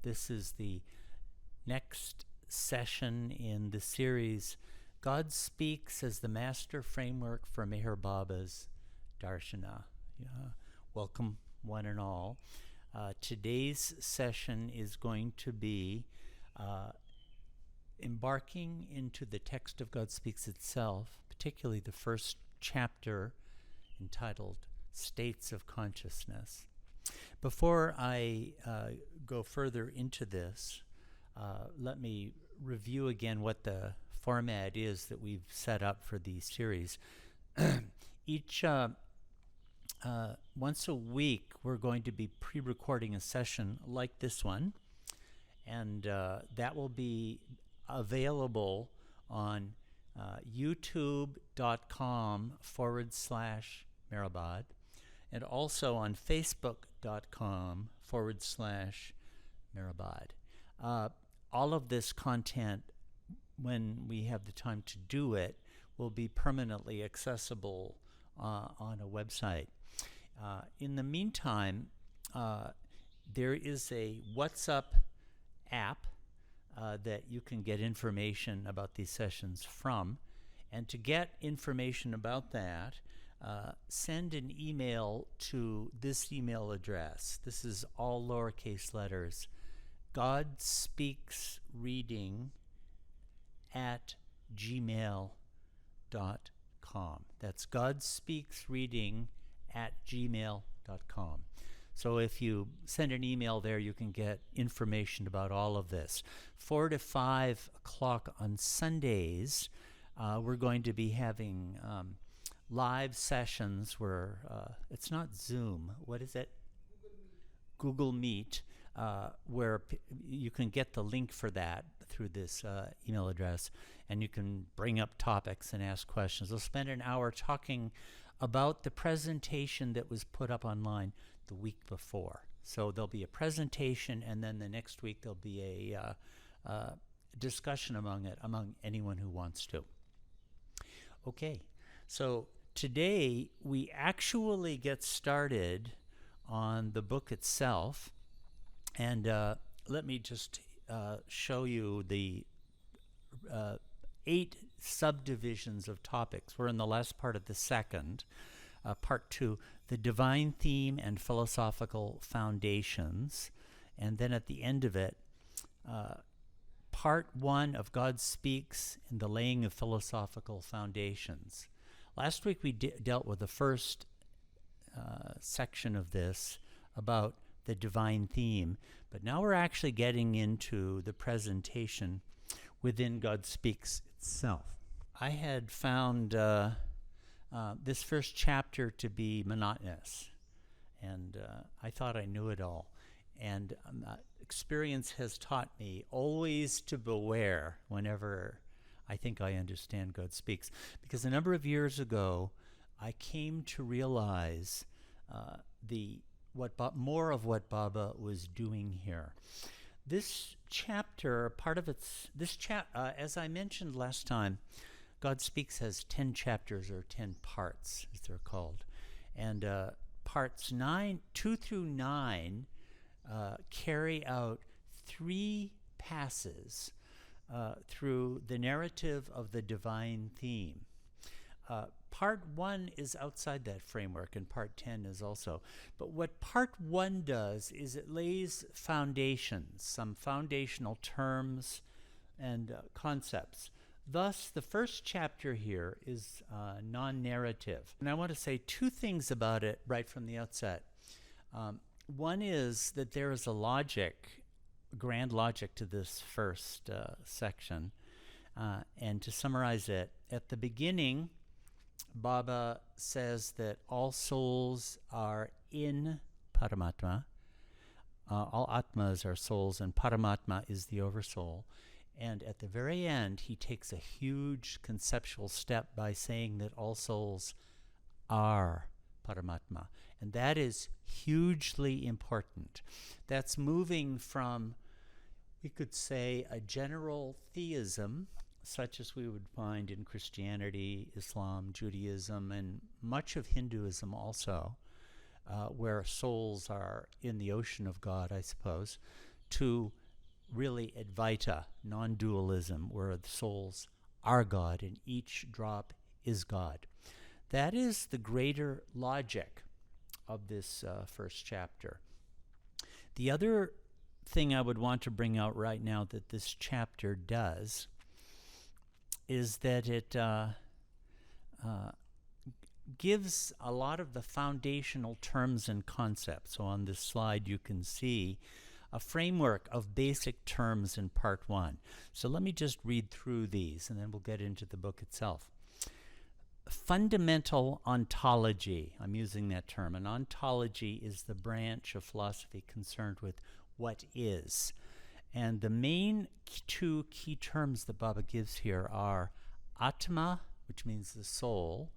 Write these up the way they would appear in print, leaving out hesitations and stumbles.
This is the next session in the series, God Speaks as the Master Framework for Meher Baba's Darshana. Welcome, one and all. Today's session is going to be embarking into the text of God Speaks itself, particularly the first chapter entitled States of Consciousness. Before I go further into this, let me review again what the format is that we've set up for these series. Once a week, we're going to be pre-recording a session like this one, and that will be available on youtube.com/Mehrabad, and also on facebook.com/Mehrabad. All of this content, when we have the time to do it, will be permanently accessible on a website. In the meantime, there is a WhatsApp app that you can get information about these sessions from. And to get information about that, send an email to this email address. This is all lowercase letters. godspeaksreading@gmail.com. That's godspeaksreading@gmail.com. So if you send an email there, you can get information about all of this. 4 to 5 o'clock on Sundays, we're going to be having live sessions where it's not Zoom. What is it? Google Meet, where you can get the link for that through this email address, and you can bring up topics and ask questions. We'll spend an hour talking about the presentation that was put up online the week before. So there'll be a presentation, and then the next week there'll be a discussion among anyone who wants to. Okay, so today we actually get started on the book itself, and let me just show you the 8 subdivisions of topics. We're in the last part of the second. Part 2, the divine theme and philosophical foundations. And then at the end of it, part 1 of God Speaks and the laying of philosophical foundations. Last week we dealt with the first section of this about the divine theme, but now we're actually getting into the presentation within God Speaks itself. I had found this first chapter to be monotonous, and I thought I knew it all. And experience has taught me always to beware whenever I think I understand God Speaks, because a number of years ago I came to realize more of what Baba was doing here. This chapter, as I mentioned last time, God Speaks has 10 chapters, or 10 parts, as they're called. And parts 2 through 9 carry out 3 passes through the narrative of the divine theme. Part 1 is outside that framework, and part 10 is also. But what part 1 does is it lays foundations, some foundational terms and concepts. Thus, the first chapter here is non-narrative. And I want to say 2 things about it right from the outset. One is that there is a grand logic to this first section. And to summarize it, at the beginning, Baba says that all souls are in Paramatma. All Atmas are souls, and Paramatma is the Oversoul. And at the very end, he takes a huge conceptual step by saying that all souls are Paramatma. And that is hugely important. That's moving from, we could say, a general theism, such as we would find in Christianity, Islam, Judaism, and much of Hinduism also, where souls are in the ocean of God, I suppose, to really Advaita, non-dualism, where the souls are God and each drop is God. That is the greater logic of this first chapter. The other thing I would want to bring out right now that this chapter does is that it gives a lot of the foundational terms and concepts. So on this slide you can see a framework of basic terms in part 1. So let me just read through these and then we'll get into the book itself. Fundamental ontology, I'm using that term. An ontology is the branch of philosophy concerned with what is. And the main two key terms that Baba gives here are Atma, which means the soul,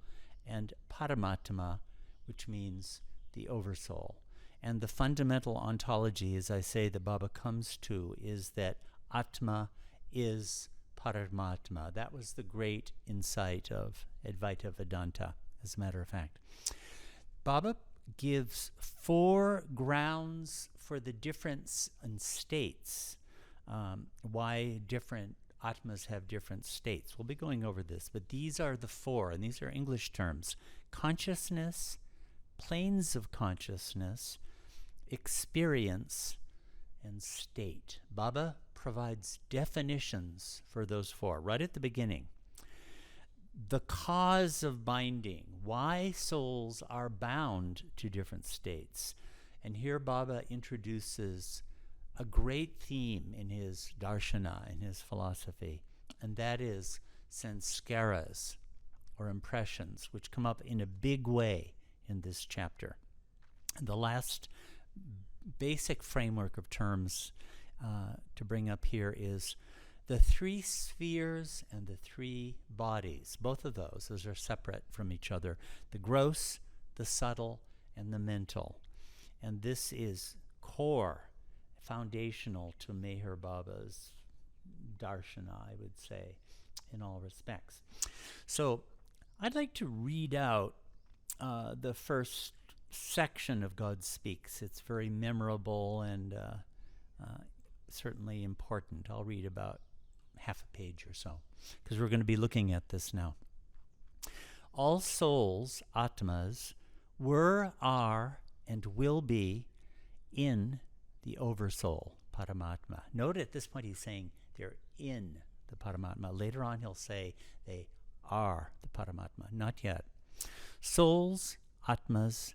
and Paramatma, which means the oversoul. And the fundamental ontology, as I say, that Baba comes to is that Atma is Paramatma. That was the great insight of Advaita Vedanta, as a matter of fact. Baba gives 4 grounds for the difference in states, why different Atmas have different states. We'll be going over this, but these are the 4, and these are English terms: consciousness, planes of consciousness, experience, and state. Baba provides definitions for those 4 right at the beginning. The cause of binding, why souls are bound to different states. And here Baba introduces a great theme in his Darshana, in his philosophy, and that is Sanskaras, or impressions, which come up in a big way in this chapter. And the last basic framework of terms to bring up here is the 3 spheres and the 3 bodies. Both of those are separate from each other: the gross, the subtle, and the mental. And this is core, foundational to Meher Baba's Darshana, I would say, in all respects. So I'd like to read out the first section of God Speaks. It's very memorable and certainly important. I'll read about half a page or so, because we're going to be looking at this now. All souls, Atmas, were, are, and will be in the Oversoul, Paramatma. Note at this point he's saying they're in the Paramatma. Later on he'll say they are the Paramatma. Not yet. Souls, Atmas,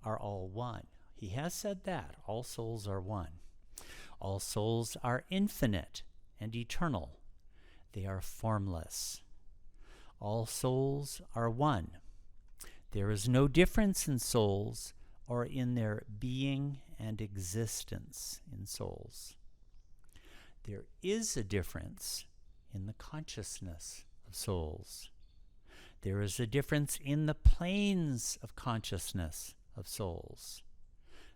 are all one. He has said that. All souls are one. All souls are infinite and eternal. They are formless. All souls are one. There is no difference in souls or in their being and existence in souls. There is a difference in the consciousness of souls. There is a difference in the planes of consciousness of souls.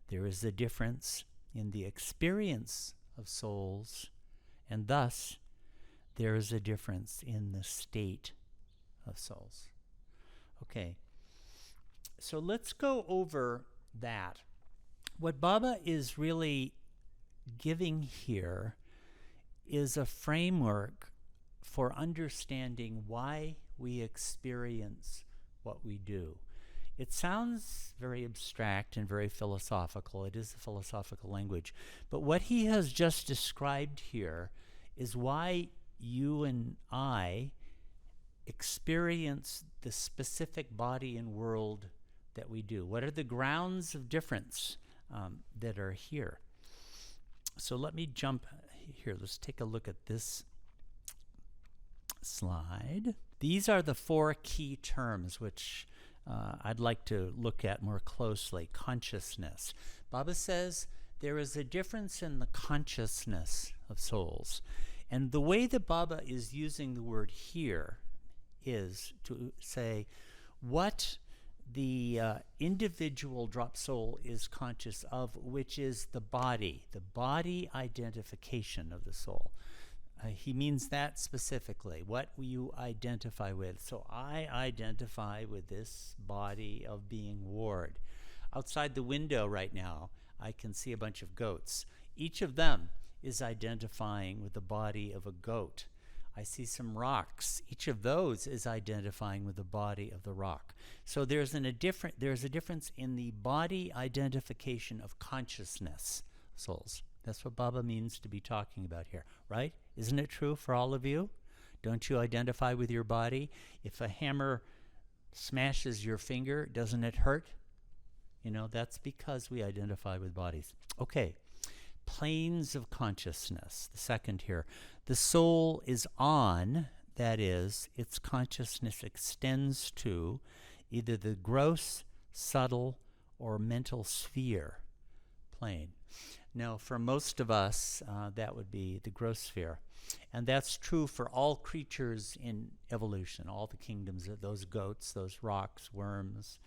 There is a difference in the experience of souls, and thus there is a difference in the state of souls. Okay, so let's go over that. What Baba is really giving here is a framework for understanding why we experience what we do. It sounds very abstract and very philosophical. It is a philosophical language. But what he has just described here is why you and I experience the specific body and world that we do. What are the grounds of difference that are here? So let me jump here. Let's take a look at this slide. These are the 4 key terms which I'd like to look at more closely. Consciousness. Baba says there is a difference in the consciousness of souls. And the way that Baba is using the word here is to say what the individual drop soul is conscious of, which is the body identification of the soul. He means that specifically, what you identify with. So I identify with this body of being Ward. Outside the window right now, I can see a bunch of goats. Each of them is identifying with the body of a goat. I see some rocks. Each of those is identifying with the body of the rock. So there's a difference in the body identification of consciousness, souls. That's what Baba means to be talking about here, right? Isn't it true for all of you? Don't you identify with your body? If a hammer smashes your finger, doesn't it hurt? You know, that's because we identify with bodies. Okay, planes of consciousness, the second here. The soul is on, that is, its consciousness extends to either the gross, subtle, or mental sphere plane. Now, for most of us, that would be the gross sphere. And that's true for all creatures in evolution, all the kingdoms, those goats, those rocks, worms,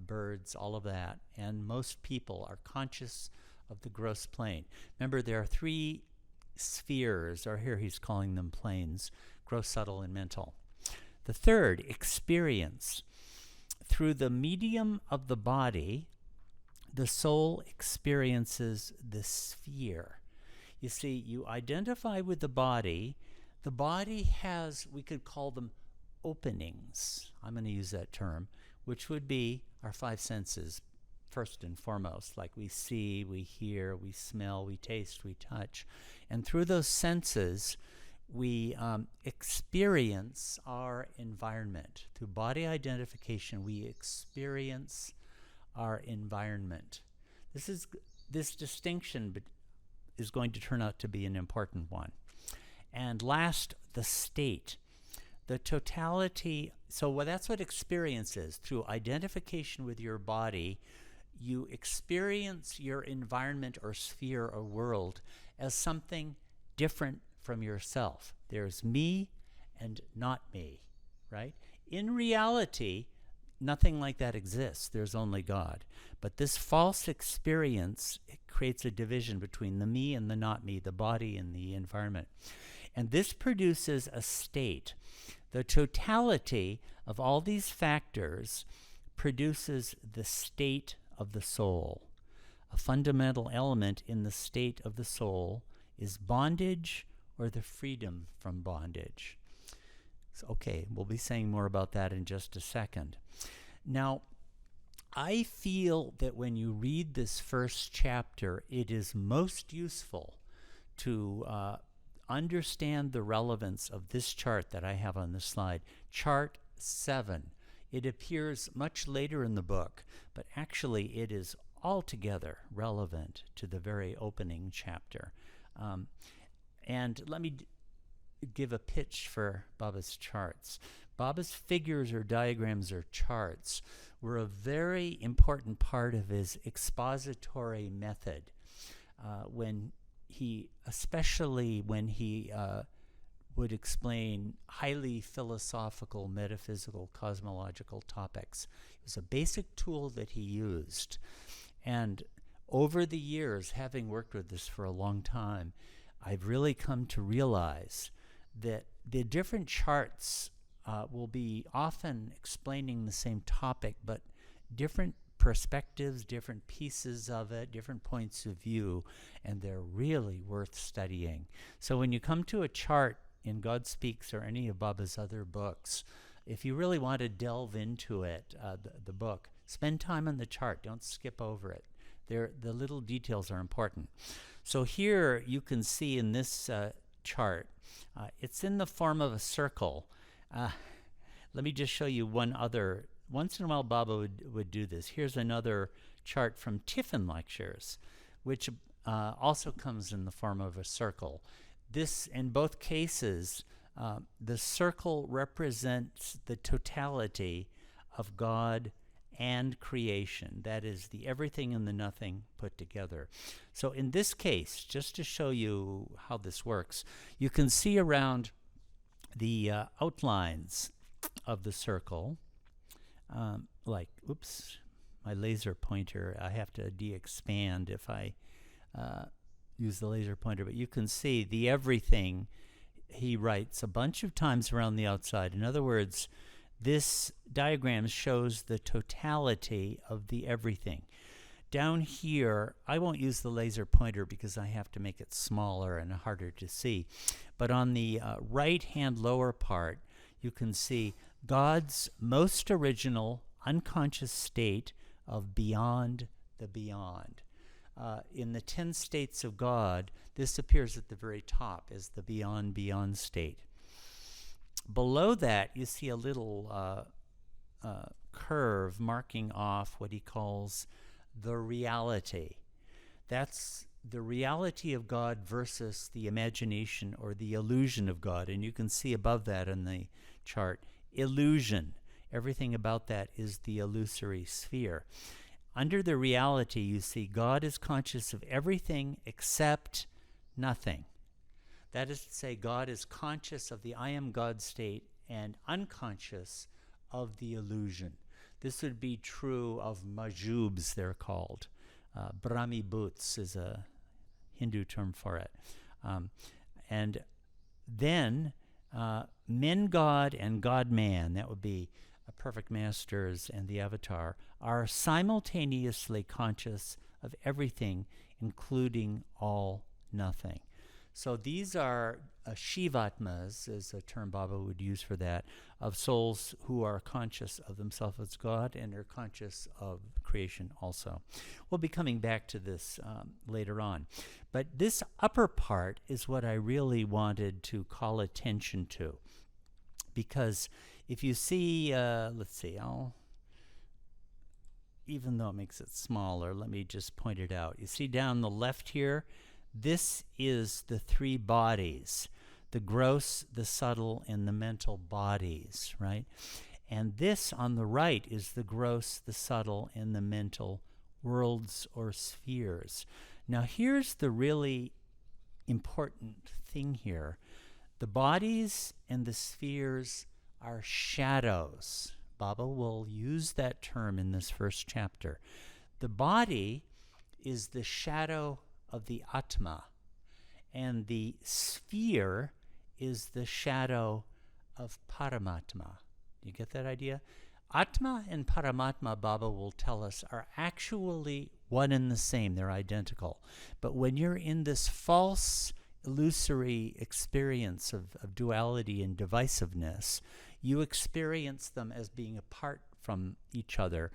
birds, all of that. And most people are conscious of the gross plane. Remember, there are three spheres, or here he's calling them planes: gross, subtle, and mental. The third, experience. Through the medium of the body, the soul experiences the sphere. You see, you identify with the body. The body has, we could call them openings. I'm going to use that term, which would be our five senses, first and foremost, like we see, we hear, we smell, we taste, we touch. And through those senses, we experience our environment. Through body identification, we experience our environment. This distinction is going to turn out to be an important one. And last, the state. The totality, so that's what experience is. Through identification with your body, you experience your environment or sphere or world as something different from yourself. There's me and not me, right? In reality, nothing like that exists. There's only God. But this false experience, it creates a division between the me and the not me, the body and the environment. And this produces a state. The totality of all these factors produces the state of the soul. A fundamental element in the state of the soul is bondage or the freedom from bondage. So, okay, we'll be saying more about that in just a second. Now, I feel that when you read this first chapter, it is most useful to understand the relevance of this chart that I have on the slide, Chart 7. It appears much later in the book, but actually it is altogether relevant to the very opening chapter. And let me give a pitch for Baba's charts. Baba's figures or diagrams or charts were a very important part of his expository method especially when he would explain highly philosophical, metaphysical, cosmological topics. It was a basic tool that he used. And over the years, having worked with this for a long time, I've really come to realize that the different charts will be often explaining the same topic, but different perspectives, different pieces of it, different points of view, and they're really worth studying. So when you come to a chart in God Speaks or any of Baba's other books, if you really want to delve into it, the book, spend time on the chart. Don't skip over it. The little details are important. So here you can see in this chart, it's in the form of a circle. Let me just show you one other. Once in a while Baba would do this. Here's another chart from Tiffin lectures, which also comes in the form of a circle. This, in both cases, the circle represents the totality of God and creation. That is the everything and the nothing put together. So in this case, just to show you how this works, you can see around the outlines of the circle, oops, my laser pointer, I have to de-expand if I use the laser pointer, but you can see the everything he writes a bunch of times around the outside. In other words, this diagram shows the totality of the everything. down here, I won't use the laser pointer because I have to make it smaller and harder to see. But on the right-hand lower part, you can see God's most original unconscious state of beyond the beyond. In the 10 states of God, this appears at the very top as the beyond state. Below that, you see a little curve marking off what he calls the reality. That's the reality of God versus the imagination or the illusion of God. And you can see above that in the chart, illusion. Everything about that is the illusory sphere. Under the reality, you see God is conscious of everything except nothing. That is to say, God is conscious of the I am God state and unconscious of the illusion. This would be true of majubs, they're called. Brahmi bhuts is a Hindu term for it. And then men God and God man, that would be perfect masters and the avatar, are simultaneously conscious of everything, including all nothing. So these are Shivatmas, is a term Baba would use for that, of souls who are conscious of themselves as God and are conscious of creation also. We'll be coming back to this later on. But this upper part is what I really wanted to call attention to. Because if you see, let's see, even though it makes it smaller, let me just point it out. You see down the left here, this is the three bodies, the gross, the subtle, and the mental bodies, right? And this on the right is the gross, the subtle, and the mental worlds or spheres. Now here's the really important thing here. The bodies and the spheres are shadows. Baba will use that term in this first chapter. The body is the shadow of the Atma, and the sphere is the shadow of Paramatma. You get that idea? Atma and Paramatma, Baba will tell us, are actually one and the same. They're identical. But when you're in this false, illusory experience of duality and divisiveness, you experience them as being apart from each other.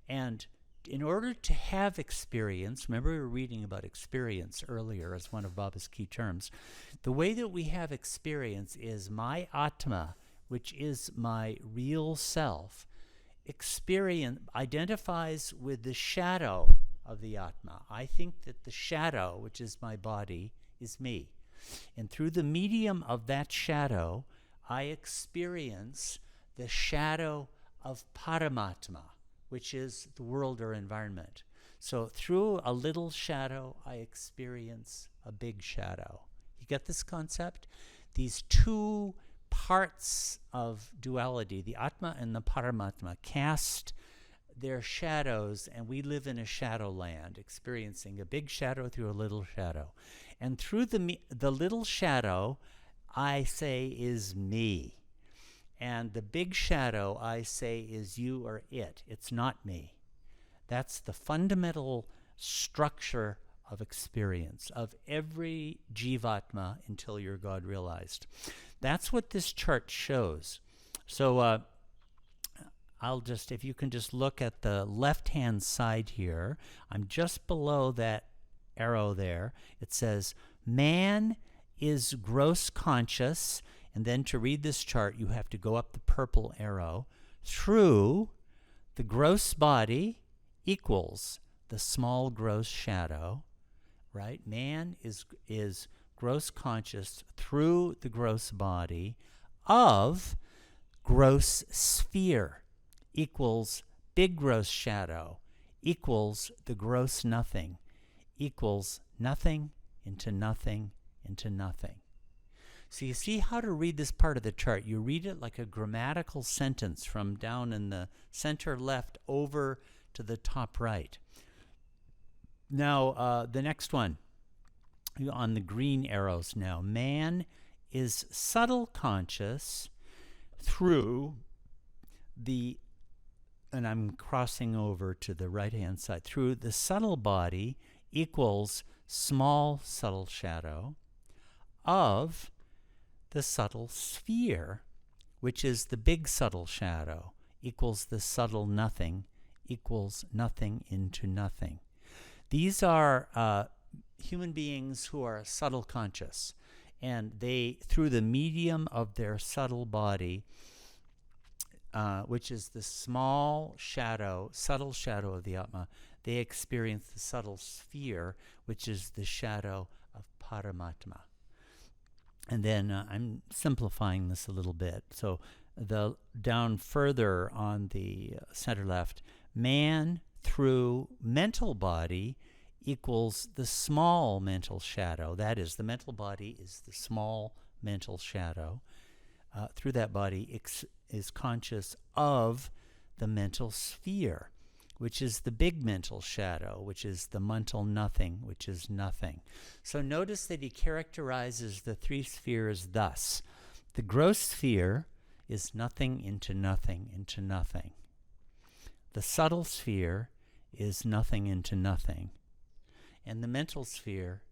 And in order to have experience, remember we were reading about experience earlier as one of Baba's key terms, the way that we have experience is my Atma, which is my real self, identifies with the shadow of the Atma. I think that the shadow, which is my body, is me. And through the medium of that shadow, I experience the shadow of Paramatma, which is the world or environment. So through a little shadow, I experience a big shadow. You get this concept? These two parts of duality, the Atma and the Paramatma, cast their shadows, and we live in a shadow land, experiencing a big shadow through a little shadow. And through the little shadow, I say, is me. And the big shadow, I say, is you or it. It's not me. That's the fundamental structure of experience of every Jivatma until you're God realized. That's what this chart shows. So I'll just, if you can just look at the left-hand side here, I'm just below that arrow there. It says, man is gross conscious, and then to read this chart, you have to go up the purple arrow, through the gross body equals the small gross shadow, right? Man is gross conscious through the gross body of gross sphere equals big gross shadow equals the gross nothing equals nothing into nothing into nothing. So you see how to read this part of the chart. You read it like a grammatical sentence from down in the center left over to the top right. Now, the next one, on the green arrows now. Man is subtle conscious through the and I'm crossing over to the right-hand side, through the subtle body equals small subtle shadow of the subtle sphere, which is the big subtle shadow, equals the subtle nothing, equals nothing into nothing. These are human beings who are subtle conscious, and they, through the medium of their subtle body, which is the small shadow, subtle shadow of the Atma, they experience the subtle sphere, which is the shadow of Paramatma. And then I'm simplifying this a little bit. So down further on the center left, man through mental body equals the small mental shadow. That is, the mental body is the small mental shadow. Through that body is conscious of the mental sphere, which is the big mental shadow, which is the mental nothing, which is nothing. So notice that he characterizes the three spheres thus. The gross sphere is nothing into nothing into nothing. The subtle sphere is nothing into nothing. And the mental sphere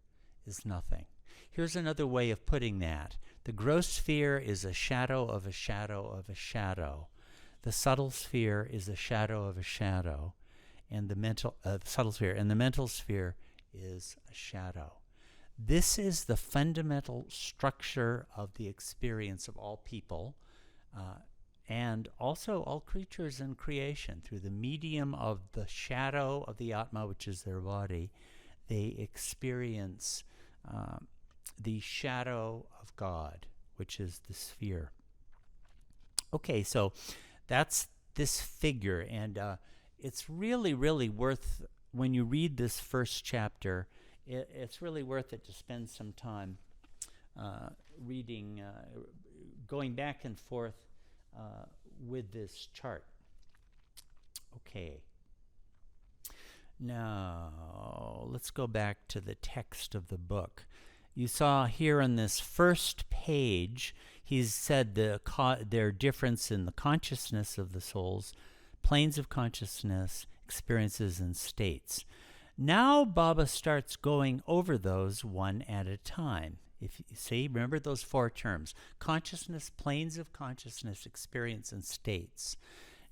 is nothing. Here's another way of putting that. The gross sphere is a shadow of a shadow of a shadow. The subtle sphere is a shadow of a shadow, and the subtle sphere, and the mental sphere is a shadow. This is the fundamental structure of the experience of all people, and also all creatures in creation. Through the medium of the shadow of the Atma, which is their body, they experience the shadow of God, which is the sphere. Okay, so that's this figure, and it's really, really worth, when you read this first chapter, it's really worth it to spend some time reading, going back and forth with this chart. Okay. Now, let's go back to the text of the book. You saw here on this first page, he's said their difference in the consciousness of the souls, planes of consciousness, experiences, and states. Now Baba starts going over those one at a time. If you see, remember those four terms: consciousness, planes of consciousness, experience, and states.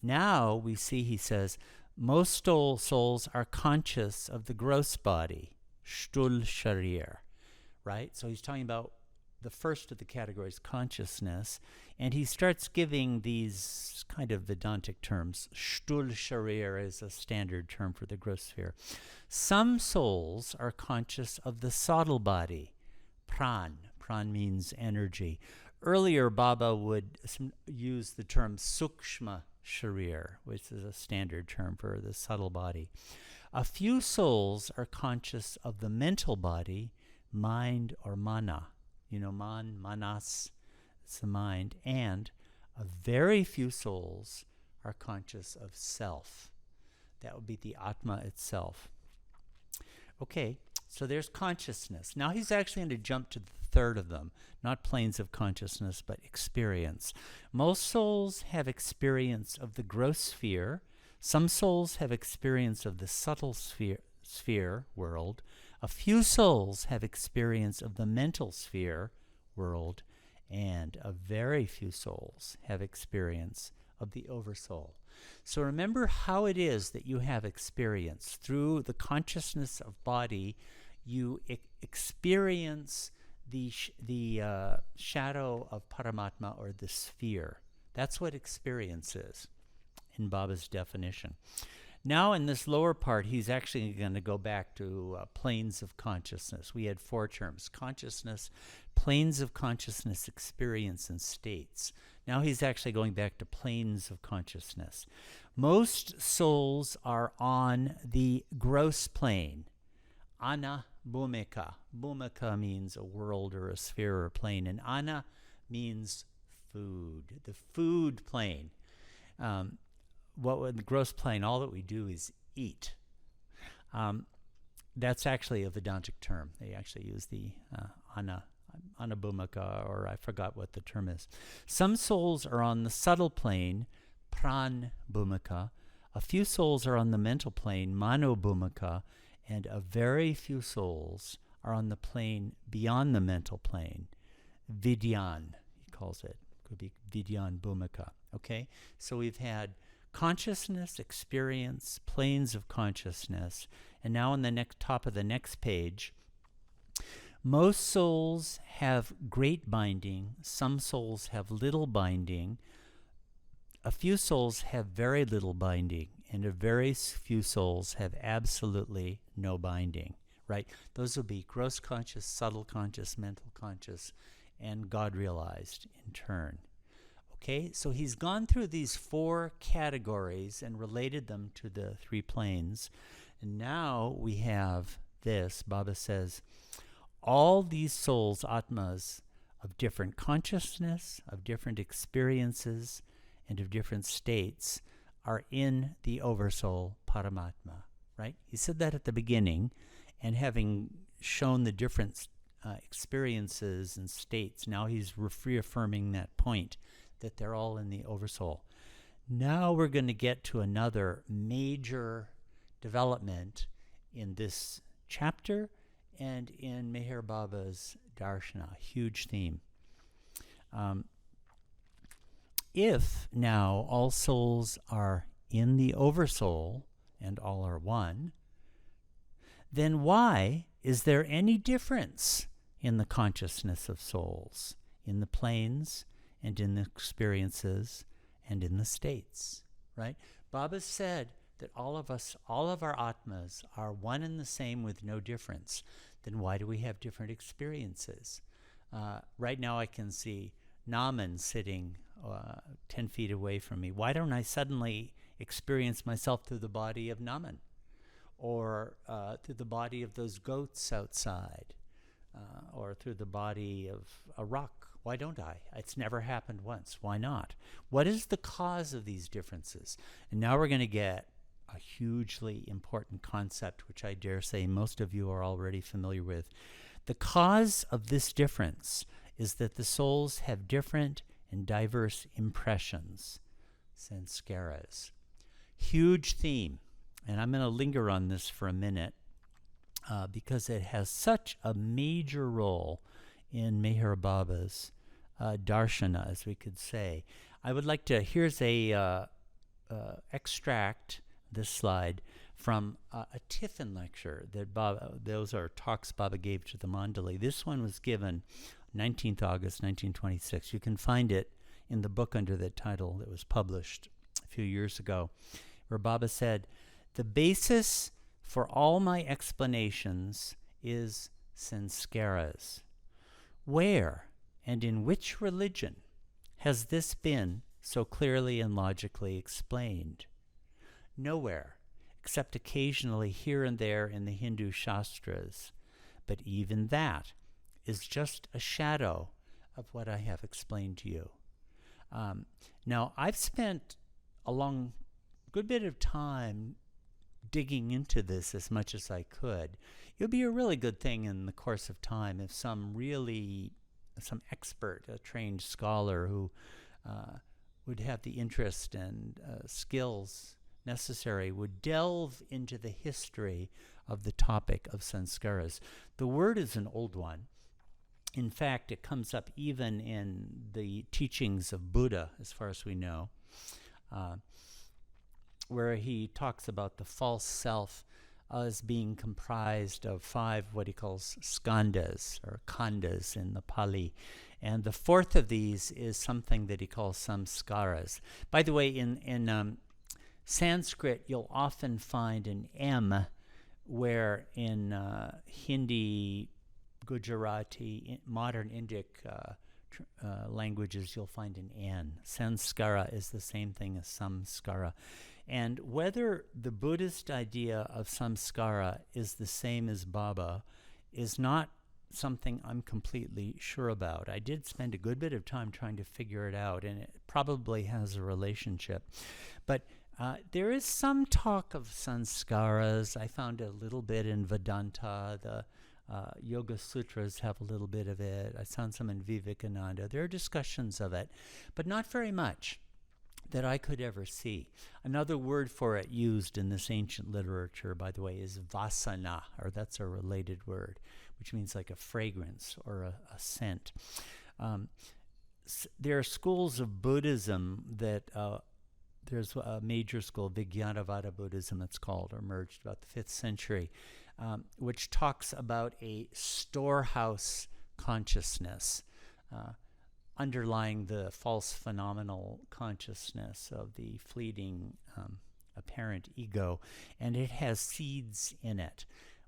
Now we see, he says, most souls are conscious of the gross body, Shtul Sharir, right? So he's talking about the first of the categories, consciousness, and he starts giving these kind of Vedantic terms. Shtul Sharir is a standard term for the gross sphere. Some souls are conscious of the subtle body, Pran. Pran means energy. Earlier, Baba would use the term Sukshma Sharir, which is a standard term for the subtle body. A few souls are conscious of the mental body, mind or mana. You know, manas, it's the mind. And a very few souls are conscious of self. That would be the Atma itself. Okay, so there's consciousness. Now he's actually going to jump to the third of them, not planes of consciousness, but experience. Most souls have experience of the gross sphere. Some souls have experience of the subtle sphere world. A few souls have experience of the mental sphere world, and a very few souls have experience of the oversoul. So remember how it is that you have experience. Through the consciousness of body, you experience the shadow of Paramatma, or the sphere. That's what experience is in Baba's definition. Now in this lower part, he's actually going to go back to planes of consciousness. We had four terms: consciousness, planes of consciousness, experience, and states. Now he's actually going back to planes of consciousness. Most souls are on the gross plane, Ana Bhumika. Bhumika means a world or a sphere or a plane, and Ana means food, the food plane. The gross plane, all that we do is eat. That's actually a Vedantic term. They actually use the Anabhumika, or I forgot what the term is. Some souls are on the subtle plane, Pran Bhumika. A few souls are on the mental plane, manobhumika, and a very few souls are on the plane beyond the mental plane, vidyan, he calls it. Could be vidyan bhumika. Okay? So we've had consciousness, experience, planes of consciousness, and now on the top of the next page, most souls have great binding, some souls have little binding, a few souls have very little binding, and a very few souls have absolutely no binding, right? Those will be gross conscious, subtle conscious, mental conscious, and God realized in turn. Okay, so he's gone through these 4 categories and related them to the 3 planes. And now we have this. Baba says, all these souls, atmas, of different consciousness, of different experiences, and of different states are in the Oversoul, Paramatma, right? He said that at the beginning, and having shown the different experiences and states, now he's reaffirming that point, that they're all in the Oversoul. Now we're going to get to another major development in this chapter and in Meher Baba's Darshana, huge theme. If now all souls are in the Oversoul and all are one, then why is there any difference in the consciousness of souls, in the planes and in the experiences and in the states, right? Baba said that all of us, all of our atmas are one and the same with no difference. Then why do we have different experiences? Right now I can see Naman sitting 10 feet away from me. Why don't I suddenly experience myself through the body of Naman? Or through the body of those goats outside? Or through the body of a rock? Why don't I? It's never happened once. Why not? What is the cause of these differences? And now we're going to get a hugely important concept, which I dare say most of you are already familiar with. The cause of this difference is that the souls have different and diverse impressions, sanskaras. Huge theme, and I'm going to linger on this for a minute because it has such a major role in Meher Baba's Darshana, as we could say. I would like to, here's a extract, this slide, from a Tiffin lecture that Baba, those are talks Baba gave to the Mandali. This one was given 19th August 1926. You can find it in the book under that title that was published a few years ago, where Baba said, the basis for all my explanations is sanskaras. Where and in which religion has this been so clearly and logically explained? Nowhere, except occasionally here and there in the Hindu Shastras. But even that is just a shadow of what I have explained to you. Now, I've spent a good bit of time digging into this as much as I could. It would be a really good thing in the course of time if some expert, a trained scholar who would have the interest and skills necessary would delve into the history of the topic of sanskaras. The word is an old one. In fact, it comes up even in the teachings of Buddha, as far as we know, where he talks about the false self as being comprised of 5, what he calls skandhas, or khandhas in the Pali. And the 4th of these is something that he calls samskaras. By the way, in Sanskrit, you'll often find an M, where in Hindi, Gujarati, modern Indic languages, you'll find an N. Sanskara is the same thing as samskara. And whether the Buddhist idea of samskara is the same as Baba is not something I'm completely sure about. I did spend a good bit of time trying to figure it out, and it probably has a relationship. But there is some talk of sanskaras. I found a little bit in Vedanta. The Yoga Sutras have a little bit of it. I found some in Vivekananda. There are discussions of it, but not very much. that I could ever see. Another word for it used in this ancient literature, by the way, is vasana, or that's a related word, which means like a fragrance or a scent. There are schools of Buddhism that, there's a major school, Vijnanavada Buddhism it's called, emerged about the 5th century, which talks about a storehouse consciousness, underlying the false phenomenal consciousness of the fleeting apparent ego, and it has seeds in it.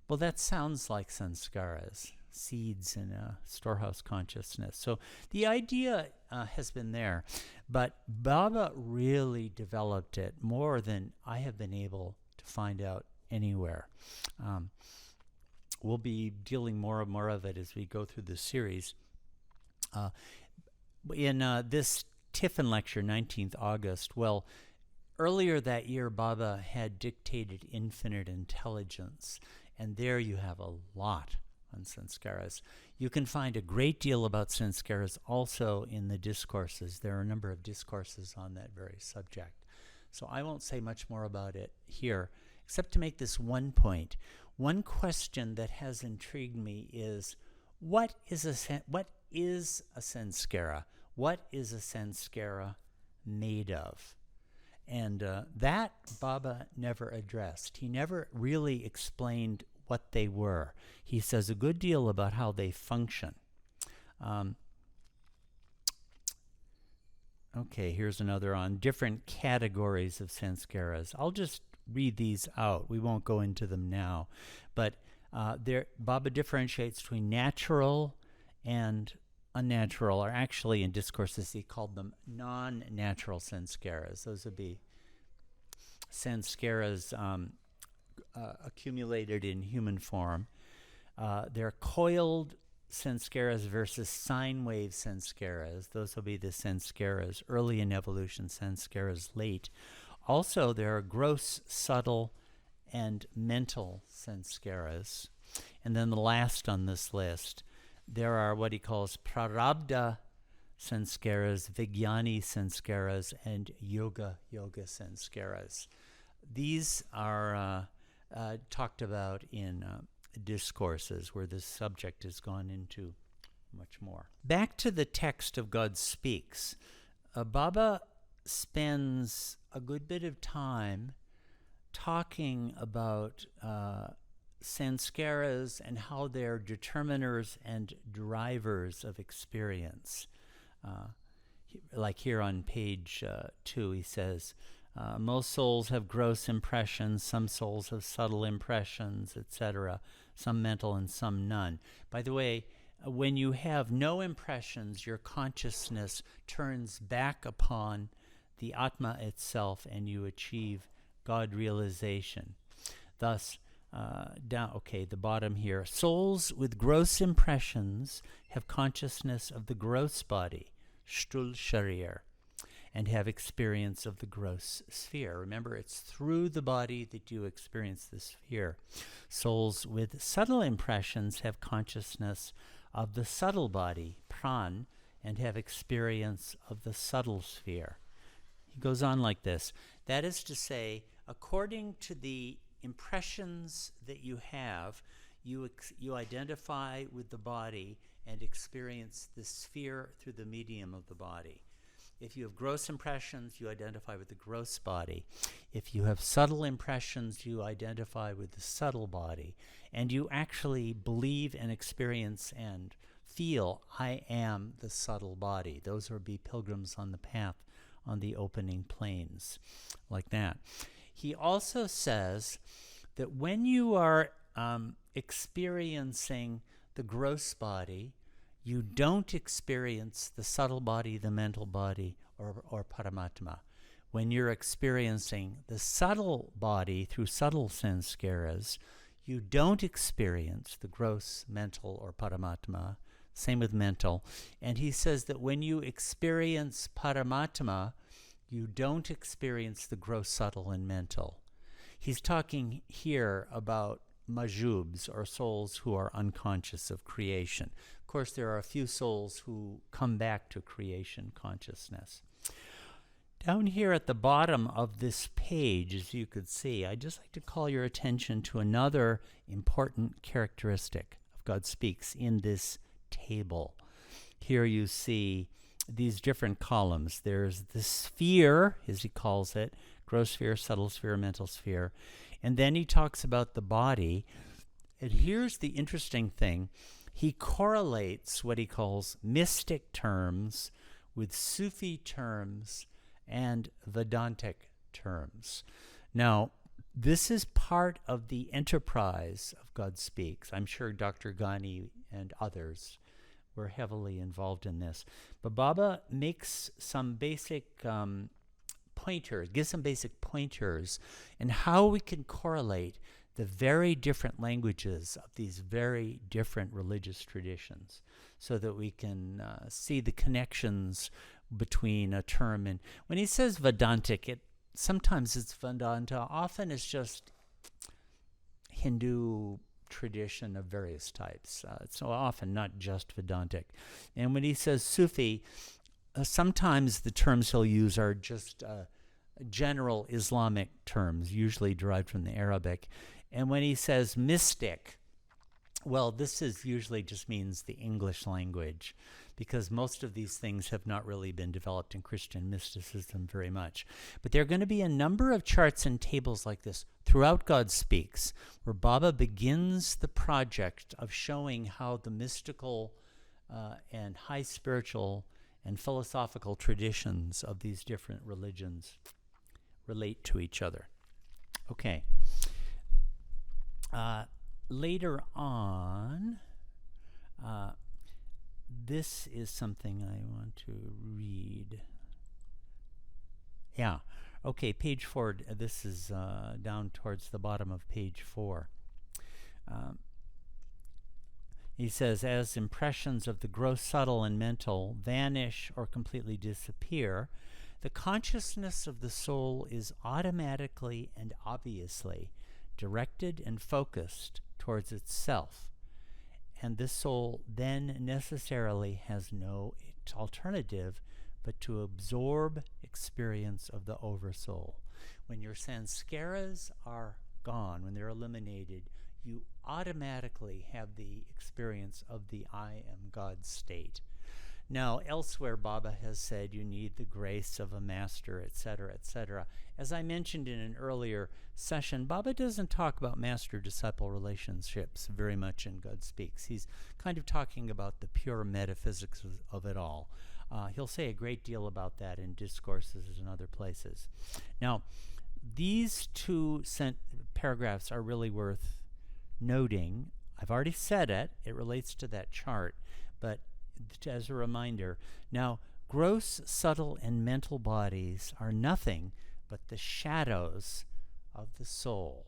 Well, that sounds like sanskaras, seeds in a storehouse consciousness. So the idea has been there, but Baba really developed it more than I have been able to find out anywhere. We'll be dealing more and more of it as we go through this series. In this Tiffin lecture, 19th August, well, earlier that year, Baba had dictated Infinite Intelligence, and there you have a lot on sanskaras. You can find a great deal about sanskaras also in the discourses. There are a number of discourses on that very subject. So I won't say much more about it here, except to make this one point. One question that has intrigued me is, what is a sanskara? What is a sanskara made of? And that Baba never addressed. He never really explained what they were. He says a good deal about how they function. Okay, here's another on different categories of sanskaras. I'll just read these out. We won't go into them now. But Baba differentiates between natural and unnatural, or actually in discourses he called them non-natural sanskaras. Those would be sanskaras accumulated in human form. They're coiled sanskaras versus sine wave sanskaras. Those will be the sanskaras early in evolution, sanskaras late. Also, there are gross, subtle, and mental sanskaras. And then the last on this list, there are what he calls prarabdha sanskaras, vijnani sanskaras, and yoga sanskaras. These are talked about in discourses where this subject has gone into much more. Back to the text of God Speaks. Baba spends a good bit of time talking about sanskaras and how they're determiners and drivers of experience. Like here on page 2, he says, most souls have gross impressions, some souls have subtle impressions, etc., some mental and some none. By the way, when you have no impressions, your consciousness turns back upon the Atma itself and you achieve God realization. Thus, the bottom here. Souls with gross impressions have consciousness of the gross body, Shtul Sharir, and have experience of the gross sphere. Remember, it's through the body that you experience the sphere. Souls with subtle impressions have consciousness of the subtle body, Pran, and have experience of the subtle sphere. He goes on like this. That is to say, according to the impressions that you have, you identify with the body and experience the sphere through the medium of the body. If you have gross impressions, you identify with the gross body. If you have subtle impressions, you identify with the subtle body. And you actually believe and experience and feel, I am the subtle body. Those would be pilgrims on the path on the opening plains, like that. He also says that when you are experiencing the gross body, you don't experience the subtle body, the mental body, or Paramatma. When you're experiencing the subtle body through subtle sanskaras, you don't experience the gross mental or Paramatma. Same with mental. And he says that when you experience Paramatma, you don't experience the gross, subtle, and mental. He's talking here about majubs, or souls who are unconscious of creation. Of course, there are a few souls who come back to creation consciousness. Down here at the bottom of this page, as you could see, I'd just like to call your attention to another important characteristic of God Speaks in this table. Here you see these different columns. There's the sphere, as he calls it, gross sphere, subtle sphere, mental sphere. And then he talks about the body. And here's the interesting thing. He correlates what he calls mystic terms with Sufi terms and Vedantic terms. Now, this is part of the enterprise of God Speaks. I'm sure Dr. Ghani and others were heavily involved in this. But Baba makes some basic pointers, gives some basic pointers in how we can correlate the very different languages of these very different religious traditions so that we can see the connections between a term. And when he says Vedantic, sometimes it's Vedanta, often it's just Hindu tradition of various types. So often not just Vedantic. And when he says Sufi, sometimes the terms he'll use are just general Islamic terms, usually derived from the Arabic. And when he says mystic, well, this is usually just means the English language, because most of these things have not really been developed in Christian mysticism very much. But there are going to be a number of charts and tables like this throughout God Speaks, where Baba begins the project of showing how the mystical and high spiritual and philosophical traditions of these different religions relate to each other. Okay. Later on, this is something I want to read. Yeah. Okay, page 4. This is down towards the bottom of page 4. He says, as impressions of the gross, subtle, and mental vanish or completely disappear, the consciousness of the soul is automatically and obviously directed and focused towards itself, and this soul then necessarily has no alternative but to absorb experience of the oversoul. When your sanskaras are gone, when they're eliminated, you automatically have the experience of the I am God state. Now, elsewhere, Baba has said you need the grace of a master, etc., etc. As I mentioned in an earlier session, Baba doesn't talk about master-disciple relationships very much in God Speaks. He's kind of talking about the pure metaphysics of it all. He'll say a great deal about that in discourses and other places. Now, these two paragraphs are really worth noting. I've already said it. It relates to that chart, but as a reminder, now, gross, subtle, and mental bodies are nothing but the shadows of the soul.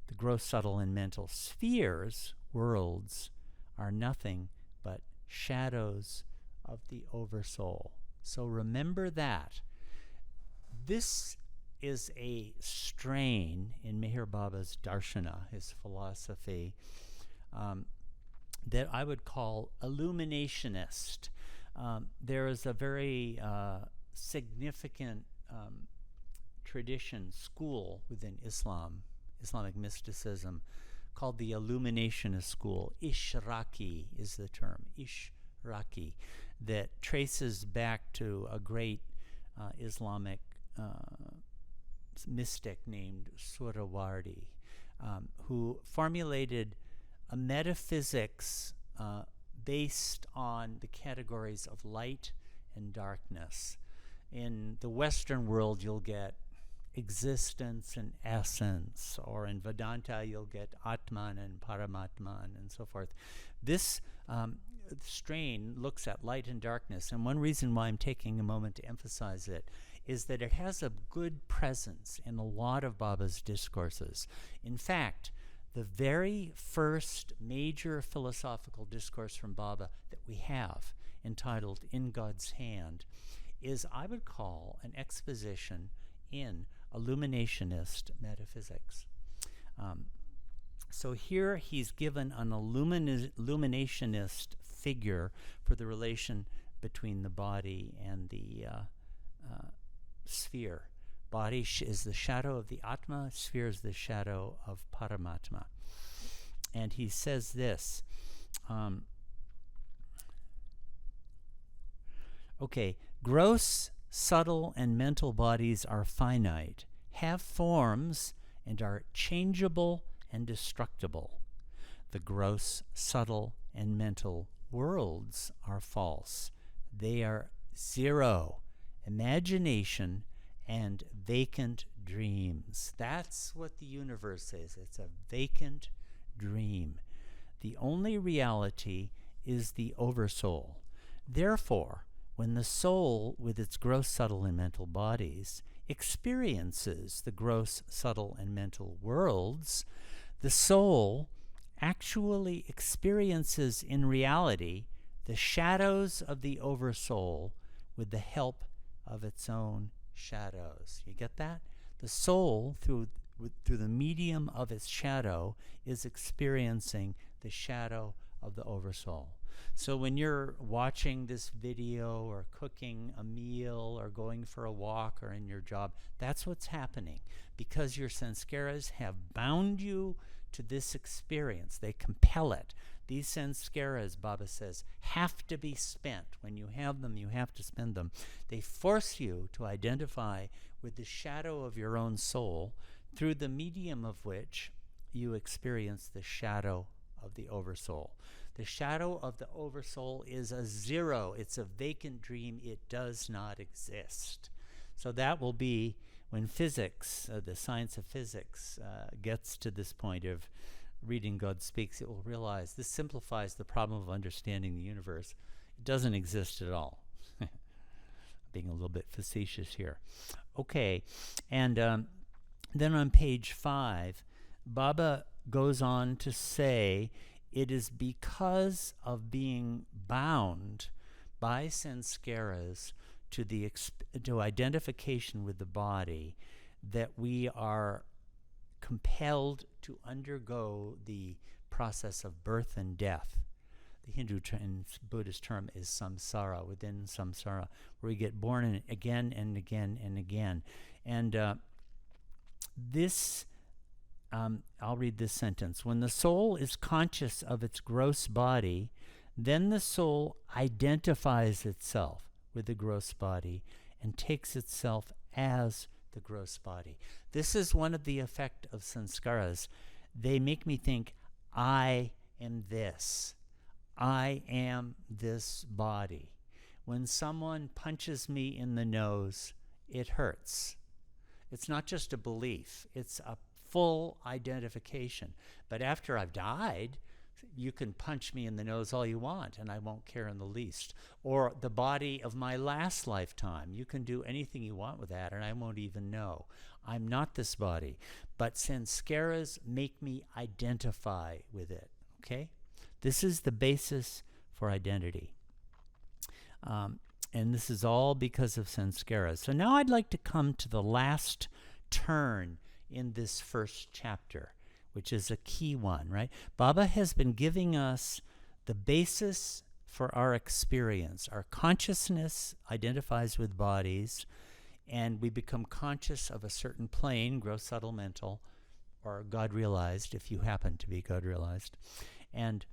The gross, subtle, and mental spheres, worlds, are nothing but shadows of the oversoul. So remember that. This is a strain in Meher Baba's Darshana, his philosophy, that I would call illuminationist. There is a very significant tradition, school within Islamic mysticism, called the Illuminationist school. Ishraqi is the term, Ishraqi, that traces back to a great Islamic mystic named Surawardi, who formulated a metaphysics based on the categories of light and darkness. In the Western world, you'll get existence and essence, or in Vedanta, you'll get Atman and Paramatman and so forth. This strain looks at light and darkness, and one reason why I'm taking a moment to emphasize it is that it has a good presence in a lot of Baba's discourses. In fact, the very first major philosophical discourse from Baba that we have, entitled In God's Hand, is, I would call, an exposition in illuminationist metaphysics. So here he's given an illuminationist figure for the relation between the body and the sphere. Body is the shadow of the Atma, sphere is the shadow of Paramatma. And he says this, gross, subtle, and mental bodies are finite, have forms, and are changeable and destructible. The gross, subtle, and mental worlds are false. They are zero, imagination, and vacant dreams. That's what the universe is. It's a vacant dream. The only reality is the oversoul. Therefore, when the soul, with its gross, subtle, and mental bodies, experiences the gross, subtle, and mental worlds, the soul actually experiences in reality the shadows of the oversoul with the help of its own shadows. You get that? The soul, through the medium of its shadow, is experiencing the shadow of the oversoul. So when you're watching this video or cooking a meal or going for a walk or in your job, that's what's happening, because your sanskaras have bound you to this experience. They compel it. These sanskaras, Baba says, have to be spent. When you have them, you have to spend them. They force you to identify with the shadow of your own soul, through the medium of which you experience the shadow of the oversoul. The shadow of the oversoul is a zero. It's a vacant dream. It does not exist. So that will be when physics, the science of physics, gets to this point of reading God Speaks, it will realize this simplifies the problem of understanding the universe. It doesn't exist at all. Being a little bit facetious here. Okay, and then on page 5, Baba goes on to say, it is because of being bound by sanskaras to identification with the body that we are compelled to undergo the process of birth and death. The Hindu and Buddhist term is samsara, within samsara, where we get born again and again and again. And this, I'll read this sentence. When the soul is conscious of its gross body, then the soul identifies itself with the gross body and takes itself as the gross body. This is one of the effect of sanskaras. They make me think, I am this. I am this body. When someone punches me in the nose, it hurts. It's not just a belief, it's a full identification. But after I've died, you can punch me in the nose all you want and I won't care in the least. Or the body of my last lifetime, you can do anything you want with that and I won't even know. I'm not this body. But sanskaras make me identify with it, okay? This is the basis for identity. And this is all because of sanskaras. So now I'd like to come to the last turn in this first chapter, which is a key one, right? Baba has been giving us the basis for our experience. Our consciousness identifies with bodies, and we become conscious of a certain plane, gross, subtle, mental, or God-realized, if you happen to be God-realized. And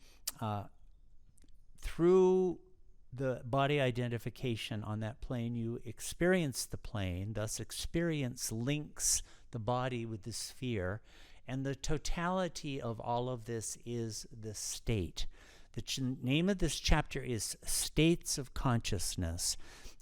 through the body identification on that plane, you experience the plane, thus experience links the body with the sphere, and the totality of all of this is the state. The name of this chapter is States of Consciousness,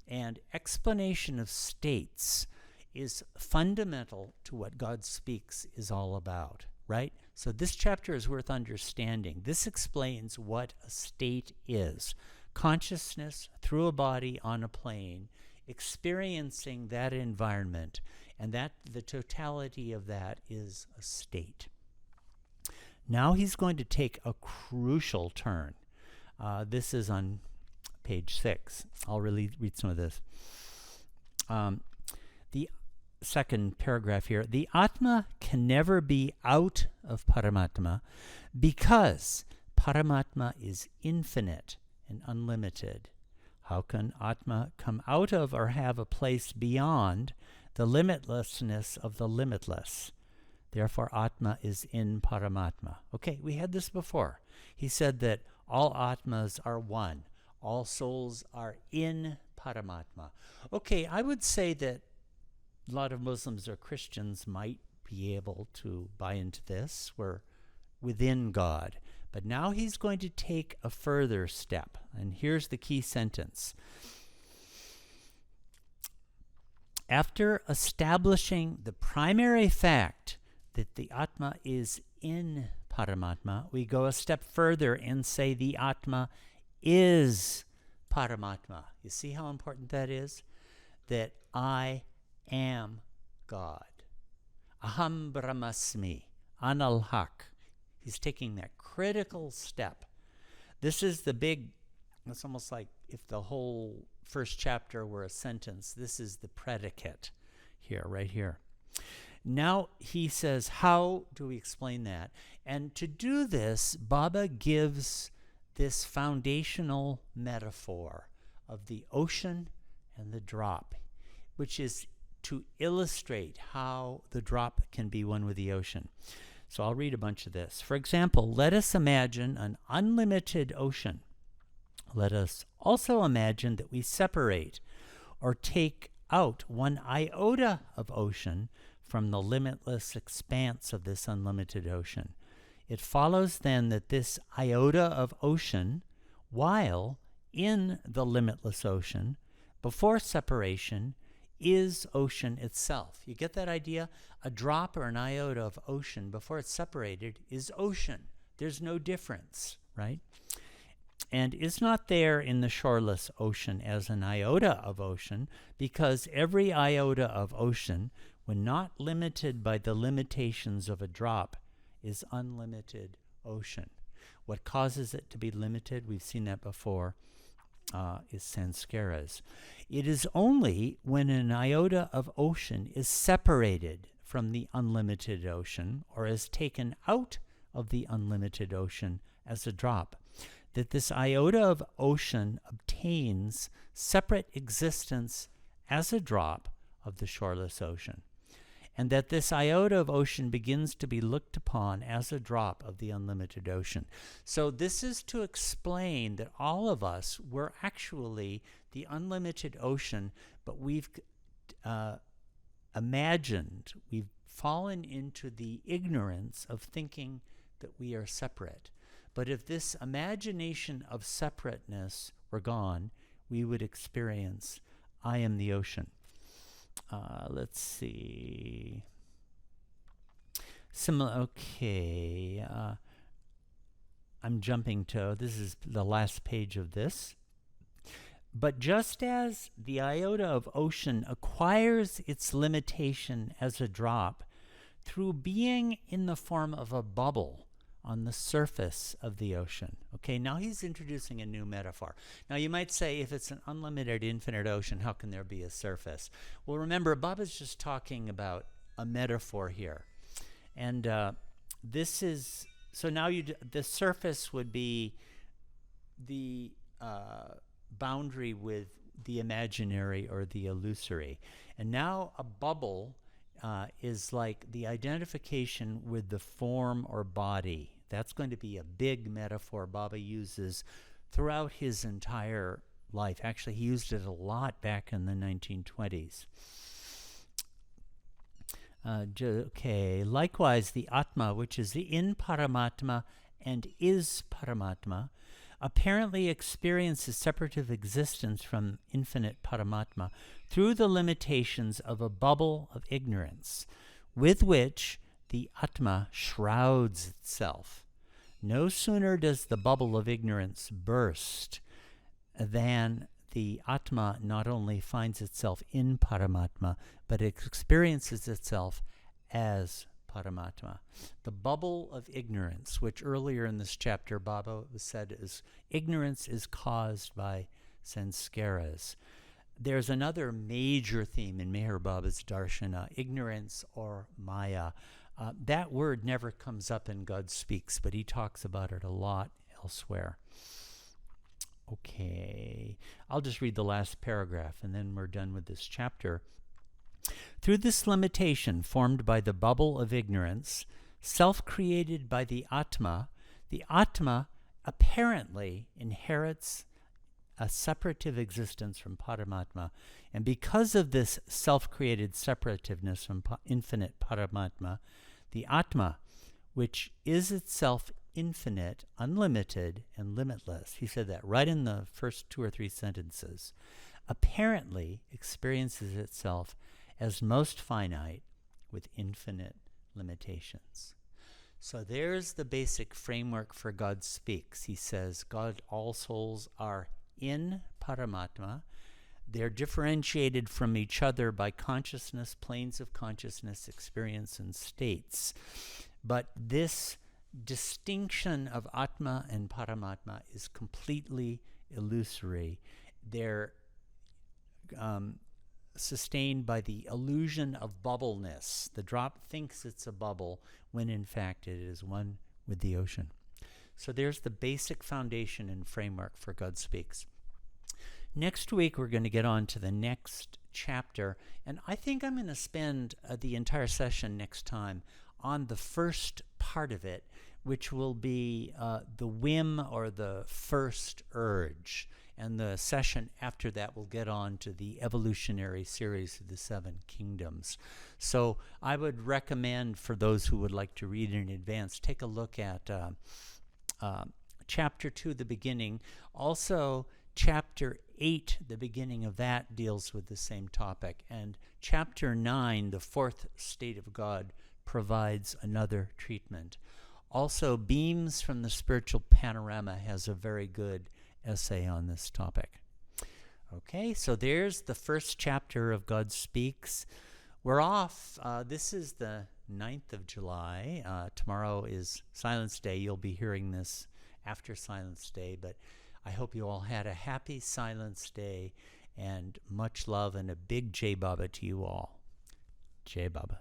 and explanation of states is fundamental to what God Speaks is all about, right? So this chapter is worth understanding. This explains what a state is. Consciousness through a body on a plane, experiencing that environment, and that the totality of that is a state. Now he's going to take a crucial turn. This is on page 6. I'll really read some of this. The second paragraph here. The Atma can never be out of Paramatma because Paramatma is infinite and unlimited. How can Atma come out of or have a place beyond the limitlessness of the limitless? Therefore, Atma is in Paramatma. Okay, we had this before. He said that all Atmas are one. All souls are in Paramatma. Okay, I would say that a lot of Muslims or Christians might be able to buy into this. We're within God. But now he's going to take a further step. And here's the key sentence. After establishing the primary fact that the Atma is in Paramatma, we go a step further and say the Atma is Paramatma. You see how important that is? That I am God. Aham Brahmasmi, Anal Haq. He's taking that critical step. This is the big, it's almost like if the whole first chapter were a sentence. This is the predicate here, right here. Now he says, how do we explain that? And to do this, Baba gives this foundational metaphor of the ocean and the drop, which is to illustrate how the drop can be one with the ocean. So I'll read a bunch of this. For example, let us imagine an unlimited ocean. Let us also imagine that we separate or take out one iota of ocean from the limitless expanse of this unlimited ocean. It follows then that this iota of ocean, while in the limitless ocean, before separation, is ocean itself. You get that idea? A drop or an iota of ocean before it's separated is ocean. There's no difference, right? And is not there in the shoreless ocean as an iota of ocean, because every iota of ocean, when not limited by the limitations of a drop, is unlimited ocean. What causes it to be limited, we've seen that before, is Sanskaras. It is only when an iota of ocean is separated from the unlimited ocean, or is taken out of the unlimited ocean as a drop, that this iota of ocean obtains separate existence as a drop of the shoreless ocean, and that this iota of ocean begins to be looked upon as a drop of the unlimited ocean. So this is to explain that all of us were actually the unlimited ocean, but we've imagined, we've fallen into the ignorance of thinking that we are separate. But if this imagination of separateness were gone, we would experience, I am the ocean. Let's see. Okay. I'm jumping to, this is the last page of this. But just as the iota of ocean acquires its limitation as a drop through being in the form of a bubble on the surface of the ocean. Okay, now he's introducing a new metaphor. Now you might say, if it's an unlimited infinite ocean, how can there be a surface? Well, remember, Baba's just talking about a metaphor here. And this is, so now the surface would be the boundary with the imaginary or the illusory. And now a bubble is like the identification with the form or body. That's going to be a big metaphor Baba uses throughout his entire life. Actually, he used it a lot back in the 1920s. Okay, likewise, the Atma, which is in Paramatma and is Paramatma, apparently experiences separative existence from infinite Paramatma through the limitations of a bubble of ignorance, with which the Atma shrouds itself. No sooner does the bubble of ignorance burst than the Atma not only finds itself in Paramatma, but it experiences itself as Paramatma. The bubble of ignorance, which earlier in this chapter Baba said is ignorance is caused by Sanskaras. There's another major theme in Meher Baba's Darshana, ignorance or Maya. That word never comes up in God Speaks, but he talks about it a lot elsewhere. Okay. I'll just read the last paragraph and then we're done with this chapter. Through this limitation formed by the bubble of ignorance, self-created by the Atma apparently inherits a separative existence from Paramatma. And because of this self-created separativeness from infinite Paramatma, the Atma, which is itself infinite, unlimited, and limitless, he said that right in the first 2 or 3 sentences, apparently experiences itself as most finite with infinite limitations. So there's the basic framework for God Speaks. He says, God, all souls are in Paramatma. They're differentiated from each other by consciousness, planes of consciousness, experience, and states. But this distinction of Atma and Paramatma is completely illusory. They're sustained by the illusion of bubbleness. The drop thinks it's a bubble when in fact it is one with the ocean. So there's the basic foundation and framework for God Speaks. Next week we're going to get on to the next chapter, and I think I'm going to spend the entire session next time on the first part of it, which will be the whim or the first urge. And the session after that will get on to the evolutionary series of the 7 kingdoms. So I would recommend for those who would like to read in advance, take a look at chapter 2, the beginning. Also, chapter 8, the beginning of that, deals with the same topic. And chapter 9, the 4th state of God, provides another treatment. Also, Beams from the Spiritual Panorama has a very good essay on this topic. Okay, so there's the first chapter of God Speaks. We're off. This is the 9th of July. Tomorrow is Silence Day. You'll be hearing this after Silence Day, but I hope you all had a happy Silence Day and much love and a big Jai Baba to you all. Jai Baba.